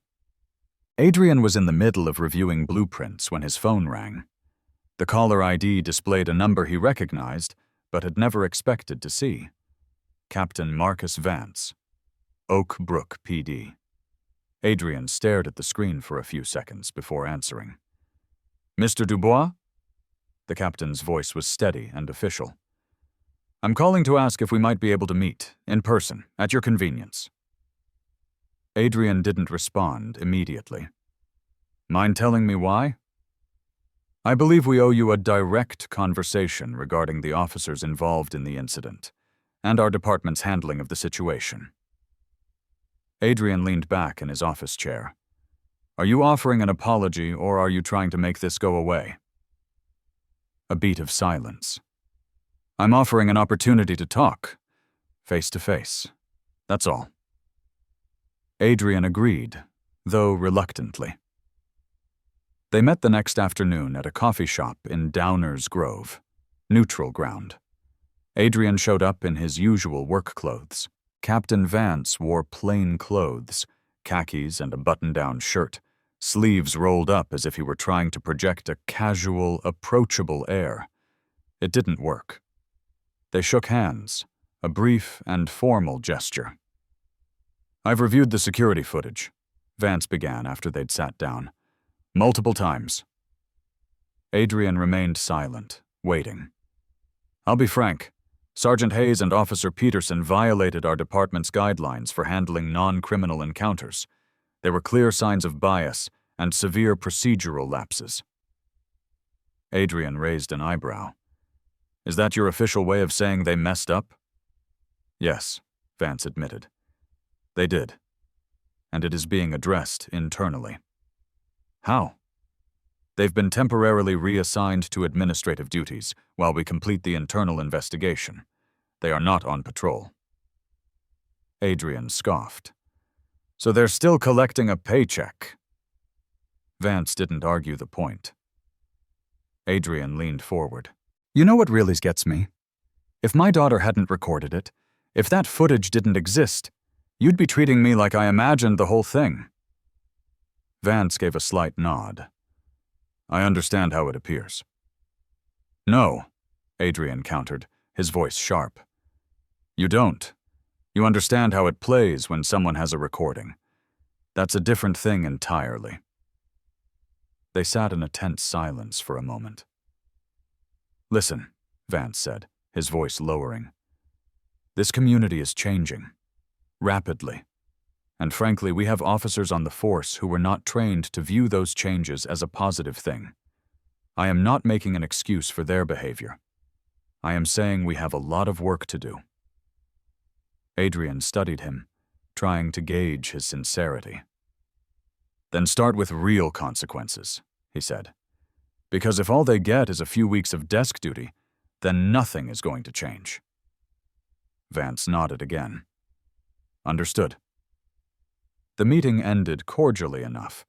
A: Adrian was in the middle of reviewing blueprints when his phone rang. The caller ID displayed a number he recognized, but had never expected to see. Captain Marcus Vance, Oak Brook PD. Adrian stared at the screen for a few seconds before answering. "Mr. Dubois?" The captain's voice was steady and official. "I'm calling to ask if we might be able to meet, in person, at your convenience." Adrian didn't respond immediately. "Mind telling me why?" "I believe we owe you a direct conversation regarding the officers involved in the incident, and our department's handling of the situation." Adrian leaned back in his office chair. "Are you offering an apology, or are you trying to make this go away?" A beat of silence. "I'm offering an opportunity to talk, face to face. That's all." Adrian agreed, though reluctantly. They met the next afternoon at a coffee shop in Downers Grove, neutral ground. Adrian showed up in his usual work clothes. Captain Vance wore plain clothes, khakis and a button-down shirt, sleeves rolled up as if he were trying to project a casual, approachable air. It didn't work. They shook hands, a brief and formal gesture. I've reviewed the security footage, Vance began after they'd sat down. Multiple times. Adrian remained silent, waiting. I'll be frank. Sergeant Hayes and Officer Peterson violated our department's guidelines for handling non-criminal encounters. There were clear signs of bias and severe procedural lapses. Adrian raised an eyebrow. Is that your official way of saying they messed up? Yes, Vance admitted. They did. And it is being addressed internally. How? They've been temporarily reassigned to administrative duties while we complete the internal investigation. They are not on patrol. Adrian scoffed. So they're still collecting a paycheck. Vance didn't argue the point. Adrian leaned forward. You know what really gets me? If my daughter hadn't recorded it, if that footage didn't exist, you'd be treating me like I imagined the whole thing. Vance gave a slight nod. I understand how it appears. No, Adrian countered, his voice sharp. You don't. You understand how it plays when someone has a recording. That's a different thing entirely. They sat in a tense silence for a moment. Listen, Vance said, his voice lowering. This community is changing. Rapidly. And frankly, we have officers on the force who were not trained to view those changes as a positive thing. I am not making an excuse for their behavior. I am saying we have a lot of work to do. Adrian studied him, trying to gauge his sincerity. Then start with real consequences, he said. Because if all they get is a few weeks of desk duty, then nothing is going to change. Vance nodded again. Understood. The meeting ended cordially enough,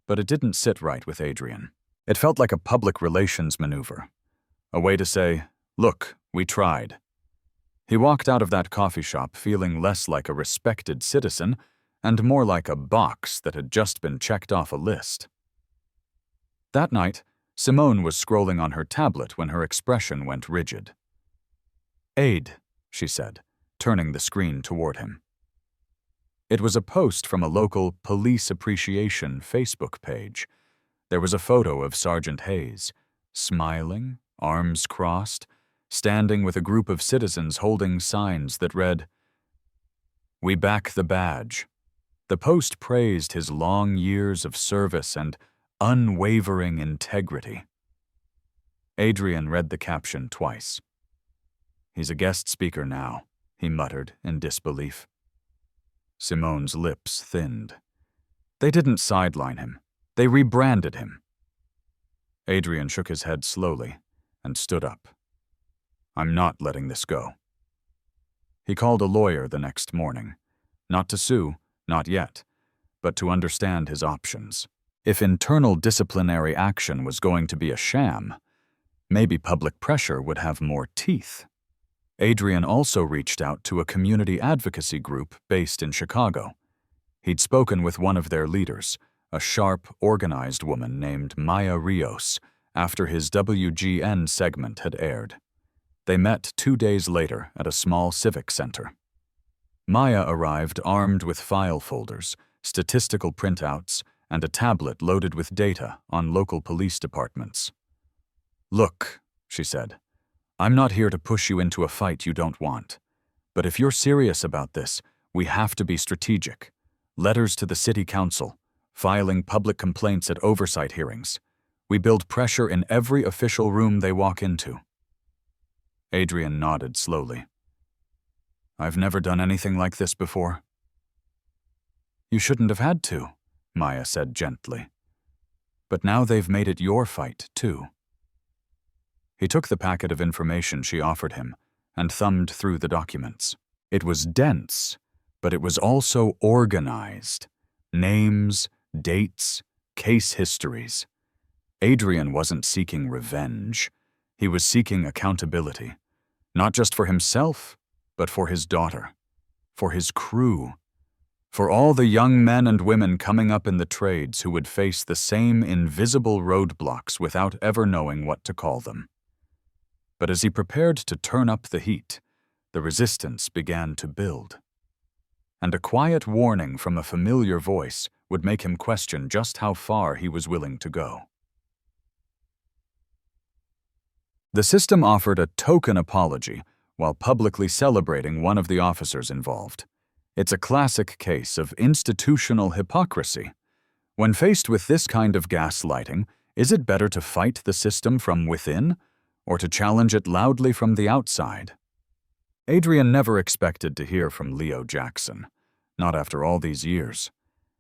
A: but it didn't sit right with Adrian. It felt like a public relations maneuver, a way to say, look, we tried. He walked out of that coffee shop feeling less like a respected citizen and more like a box that had just been checked off a list. That night, Simone was scrolling on her tablet when her expression went rigid. Aid, she said, turning the screen toward him. It was a post from a local police appreciation Facebook page. There was a photo of Sergeant Hayes, smiling, arms crossed, standing with a group of citizens holding signs that read, "We back the badge." The post praised his long years of service and unwavering integrity. Adrian read the caption twice. He's a guest speaker now, he muttered in disbelief. Simone's lips thinned. They didn't sideline him. They rebranded him. Adrian shook his head slowly and stood up. I'm not letting this go. He called a lawyer the next morning, not to sue, not yet, but to understand his options. If internal disciplinary action was going to be a sham, maybe public pressure would have more teeth. Adrian also reached out to a community advocacy group based in Chicago. He'd spoken with one of their leaders, a sharp, organized woman named Maya Rios, after his WGN segment had aired. They met 2 days later at a small civic center. Maya arrived armed with file folders, statistical printouts, and a tablet loaded with data on local police departments. Look, she said, I'm not here to push you into a fight you don't want. But if you're serious about this, we have to be strategic. Letters to the city council, filing public complaints at oversight hearings. We build pressure in every official room they walk into. Adrian nodded slowly. I've never done anything like this before. You shouldn't have had to, Maya said gently. But now they've made it your fight, too. He took the packet of information she offered him and thumbed through the documents. It was dense, but it was also organized. Names, dates, case histories. Adrian wasn't seeking revenge. He was seeking accountability, not just for himself, but for his daughter, for his crew, for all the young men and women coming up in the trades who would face the same invisible roadblocks without ever knowing what to call them. But as he prepared to turn up the heat, the resistance began to build. and a quiet warning from a familiar voice would make him question just how far he was willing to go. The system offered a token apology while publicly celebrating one of the officers involved. It's a classic case of institutional hypocrisy. When faced with this kind of gaslighting, is it better to fight the system from within or to challenge it loudly from the outside? Adrian never expected to hear from Leo Jackson, not after all these years.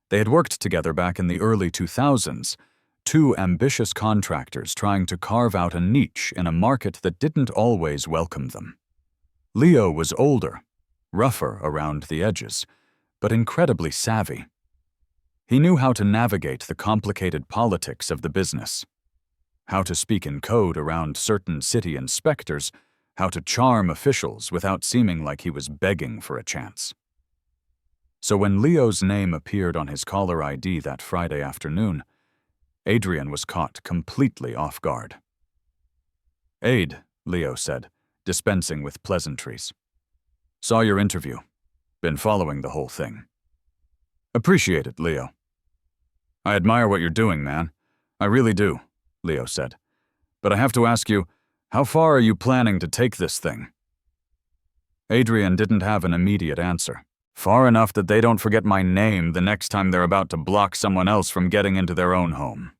A: They had worked together back in the early 2000s, two ambitious contractors trying to carve out a niche in a market that didn't always welcome them. Leo was older, rougher around the edges, but incredibly savvy. He knew how to navigate the complicated politics of the business, how to speak in code around certain city inspectors, how to charm officials without seeming like he was begging for a chance. So when Leo's name appeared on his caller ID that Friday afternoon, Adrian was caught completely off guard. "Aid," Leo said, dispensing with pleasantries. "Saw your interview. Been following the whole thing." "Appreciate it, Leo." "I admire what you're doing, man. I really do," Leo said. "But I have to ask you, how far are you planning to take this thing?" Adrian didn't have an immediate answer. "Far enough that they don't forget my name the next time they're about to block someone else from getting into their own home."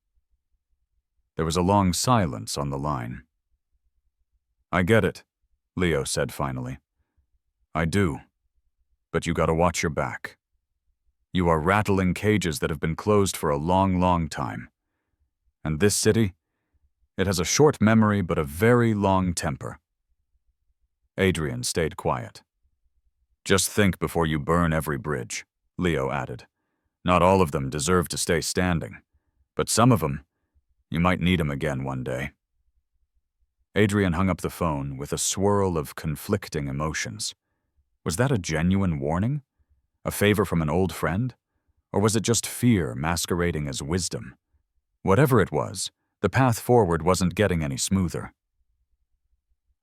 A: There was a long silence on the line. "I get it," Leo said finally. "I do. But you gotta watch your back. You are rattling cages that have been closed for a long, long time. And this city, it has a short memory but a very long temper." Adrian stayed quiet. "Just think before you burn every bridge," Leo added. "Not all of them deserve to stay standing, but some of them, you might need them again one day." Adrian hung up the phone with a swirl of conflicting emotions. Was that a genuine warning? A favor from an old friend? Or was it just fear masquerading as wisdom? Whatever it was, the path forward wasn't getting any smoother.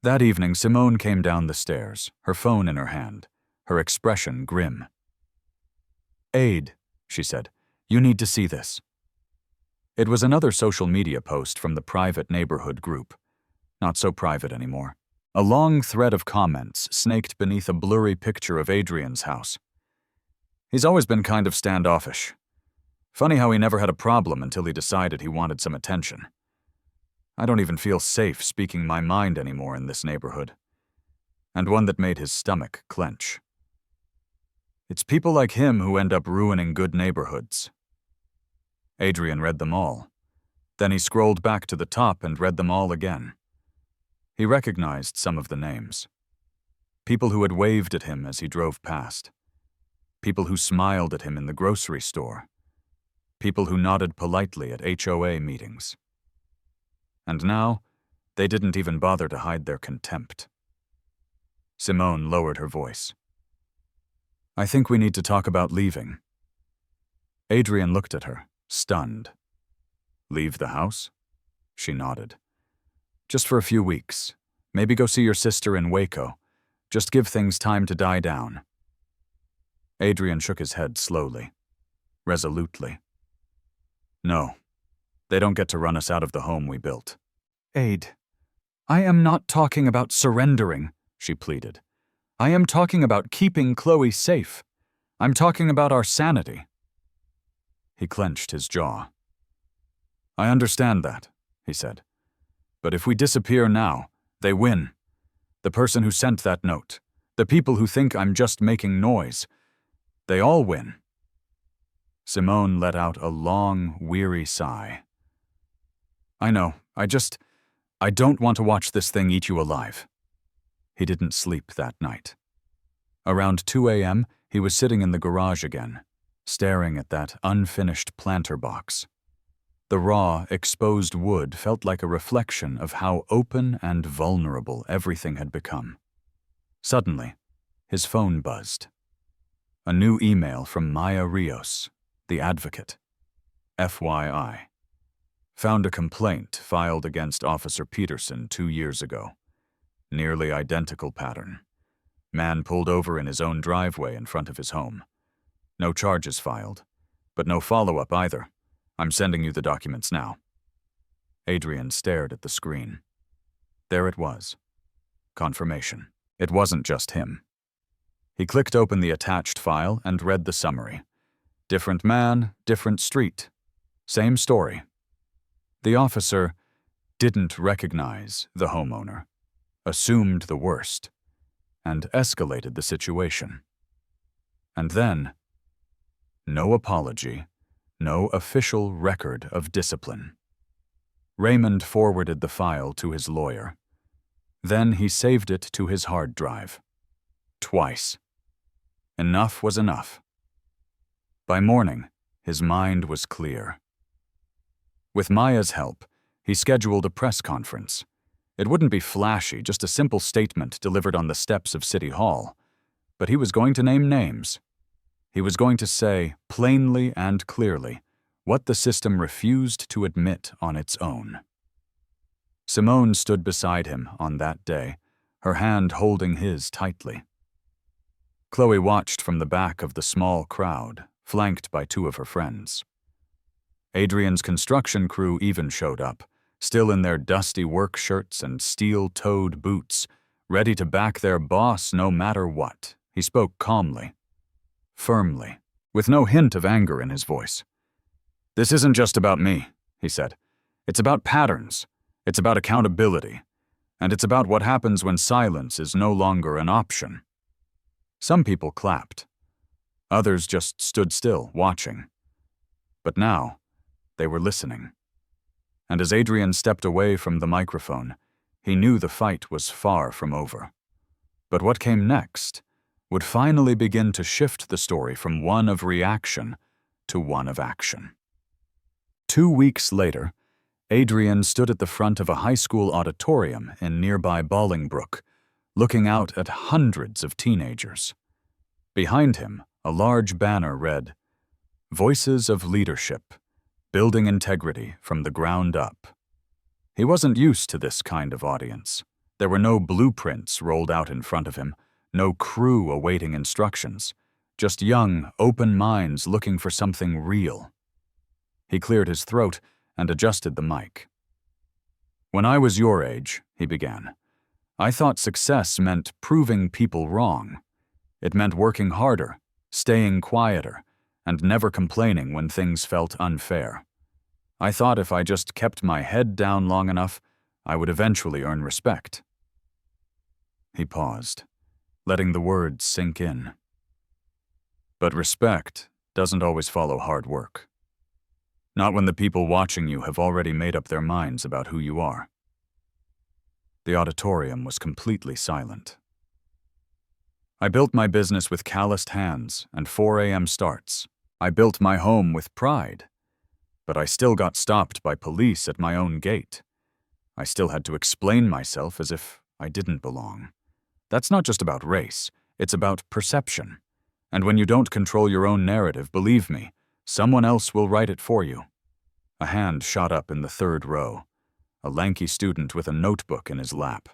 A: That evening, Simone came down the stairs, her phone in her hand, her expression grim. "Aid," she said, "you need to see this." It was another social media post from the private neighborhood group. Not so private anymore. A long thread of comments snaked beneath a blurry picture of Adrian's house. "He's always been kind of standoffish. Funny how he never had a problem until he decided he wanted some attention. I don't even feel safe speaking my mind anymore in this neighborhood." And one that made his stomach clench. "It's people like him who end up ruining good neighborhoods." Adrian read them all. Then he scrolled back to the top and read them all again. He recognized some of the names. People who had waved at him as he drove past. People who smiled at him in the grocery store. People who nodded politely at HOA meetings. And now, they didn't even bother to hide their contempt. Simone lowered her voice. "I think we need to talk about leaving." Adrian looked at her, stunned. "Leave the house?" She nodded. "Just for a few weeks. Maybe go see your sister in Waco. Just give things time to die down." Adrian shook his head slowly, resolutely. "No, they don't get to run us out of the home we built." "Aid, I am not talking about surrendering," she pleaded. "I am talking about keeping Chloe safe. I'm talking about our sanity." He clenched his jaw. "I understand that," he said. "But if we disappear now, they win. The person who sent that note, the people who think I'm just making noise, they all win." Simone let out a long, weary sigh. "I know, I don't want to watch this thing eat you alive." He didn't sleep that night. Around 2 a.m., he was sitting in the garage again, staring at that unfinished planter box. The raw, exposed wood felt like a reflection of how open and vulnerable everything had become. Suddenly, his phone buzzed. A new email from Maya Rios, the advocate. FYI. Found a complaint filed against Officer Peterson 2 years ago. Nearly identical pattern. Man pulled over in his own driveway in front of his home. No charges filed, but no follow-up either. I'm sending you the documents now. Adrian stared at the screen. There it was. Confirmation. It wasn't just him. He clicked open the attached file and read the summary. Different man, different street. Same story. The officer didn't recognize the homeowner, assumed the worst, and escalated the situation. And then, no apology, no official record of discipline. Raymond forwarded the file to his lawyer. Then he saved it to his hard drive. Twice. Enough was enough. By morning, his mind was clear. With Maya's help, he scheduled a press conference. It wouldn't be flashy, just a simple statement delivered on the steps of City Hall. But he was going to name names. He was going to say, plainly and clearly, what the system refused to admit on its own. Simone stood beside him on that day, her hand holding his tightly. Chloe watched from the back of the small crowd, flanked by two of her friends. Adrian's construction crew even showed up, still in their dusty work shirts and steel-toed boots, ready to back their boss no matter what. He spoke calmly, firmly, with no hint of anger in his voice. "This isn't just about me," he said. "It's about patterns. It's about accountability. And it's about what happens when silence is no longer an option." Some people clapped. Others just stood still, watching. But now, they were listening. And as Adrian stepped away from the microphone, he knew the fight was far from over. But what came next would finally begin to shift the story from one of reaction to one of action. 2 weeks later, Adrian stood at the front of a high school auditorium in nearby Bolingbrook, looking out at hundreds of teenagers. Behind him, a large banner read, "Voices of Leadership, Building Integrity from the Ground Up." He wasn't used to this kind of audience. There were no blueprints rolled out in front of him, no crew awaiting instructions, just young, open minds looking for something real. He cleared his throat and adjusted the mic. "When I was your age," he began, "I thought success meant proving people wrong. It meant working harder, staying quieter, and never complaining when things felt unfair. I thought if I just kept my head down long enough, I would eventually earn respect." He paused, letting the words sink in. But respect doesn't always follow hard work. Not when the people watching you have already made up their minds about who you are. The auditorium was completely silent. "I built my business with calloused hands and 4 a.m. starts. I built my home with pride. But I still got stopped by police at my own gate. I still had to explain myself as if I didn't belong. That's not just about race, it's about perception. And when you don't control your own narrative, believe me, someone else will write it for you." A hand shot up in the third row, a lanky student with a notebook in his lap.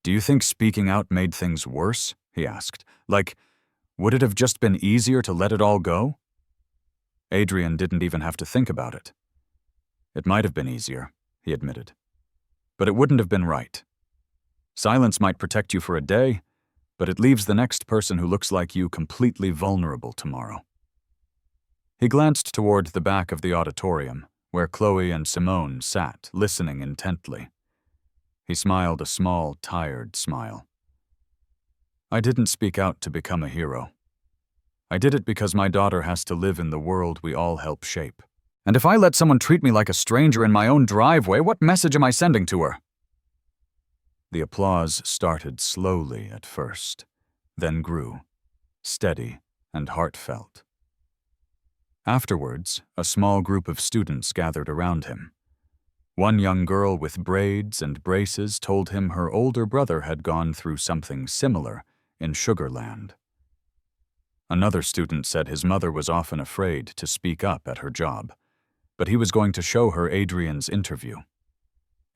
A: "Do you think speaking out made things worse?" he asked. "Like, would it have just been easier to let it all go?" Adrian didn't even have to think about it. "It might have been easier," he admitted. "But it wouldn't have been right. Silence might protect you for a day, but it leaves the next person who looks like you completely vulnerable tomorrow." He glanced toward the back of the auditorium, where Chloe and Simone sat, listening intently. He smiled a small, tired smile. "I didn't speak out to become a hero. I did it because my daughter has to live in the world we all help shape. And if I let someone treat me like a stranger in my own driveway, what message am I sending to her?" The applause started slowly at first, then grew, steady and heartfelt. Afterwards, a small group of students gathered around him. One young girl with braids and braces told him her older brother had gone through something similar in Sugar Land. Another student said his mother was often afraid to speak up at her job, but he was going to show her Adrian's interview.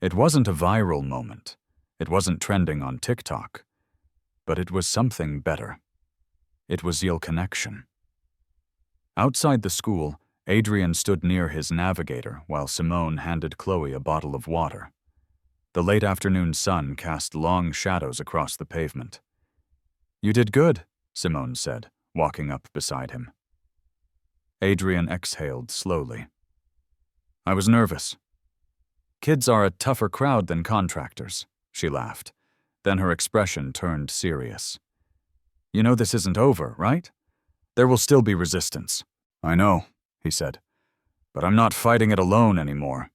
A: It wasn't a viral moment. It wasn't trending on TikTok. But it was something better. It was real connection. Outside the school, Adrian stood near his navigator while Simone handed Chloe a bottle of water. The late afternoon sun cast long shadows across the pavement. "You did good," Simone said, walking up beside him. Adrian exhaled slowly. "I was nervous. Kids are a tougher crowd than contractors," she laughed. Then her expression turned serious. "You know this isn't over, right? There will still be resistance." "I know," he said, "but I'm not fighting it alone anymore."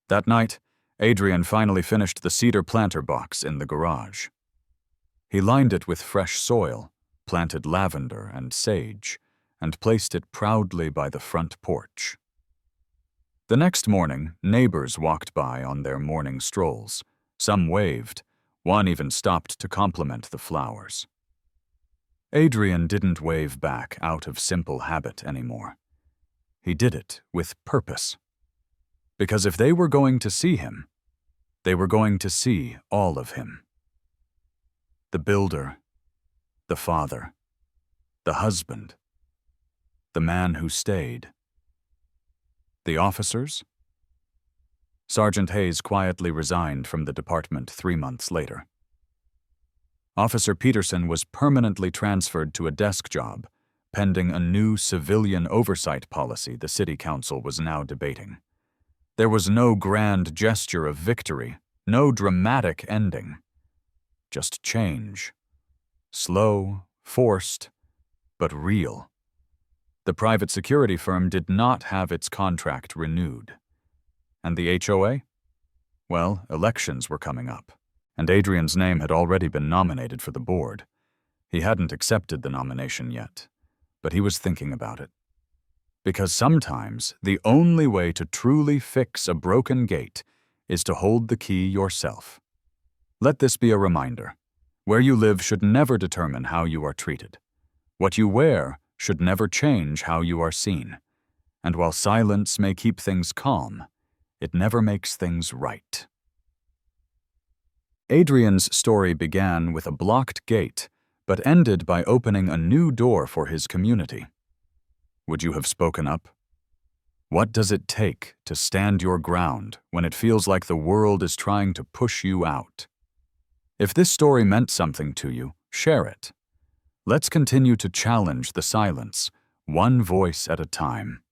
A: That night, Adrian finally finished the cedar planter box in the garage. He lined it with fresh soil, planted lavender and sage, and placed it proudly by the front porch. The next morning, neighbors walked by on their morning strolls. Some waved. One even stopped to compliment the flowers. Adrian didn't wave back out of simple habit anymore. He did it with purpose. Because if they were going to see him, they were going to see all of him. The builder, the father, the husband, the man who stayed. The officers? Sergeant Hayes quietly resigned from the department 3 months later. Officer Peterson was permanently transferred to a desk job, pending a new civilian oversight policy the city council was now debating. There was no grand gesture of victory, no dramatic ending. Just change. Slow, forced, but real. The private security firm did not have its contract renewed. And the HOA? Well, elections were coming up, and Adrian's name had already been nominated for the board. He hadn't accepted the nomination yet, but he was thinking about it. Because sometimes the only way to truly fix a broken gate is to hold the key yourself. Let this be a reminder. Where you live should never determine how you are treated. What you wear should never change how you are seen. And while silence may keep things calm, it never makes things right. Adrian's story began with a blocked gate, but ended by opening a new door for his community. Would you have spoken up? What does it take to stand your ground when it feels like the world is trying to push you out? If this story meant something to you, share it. Let's continue to challenge the silence, one voice at a time.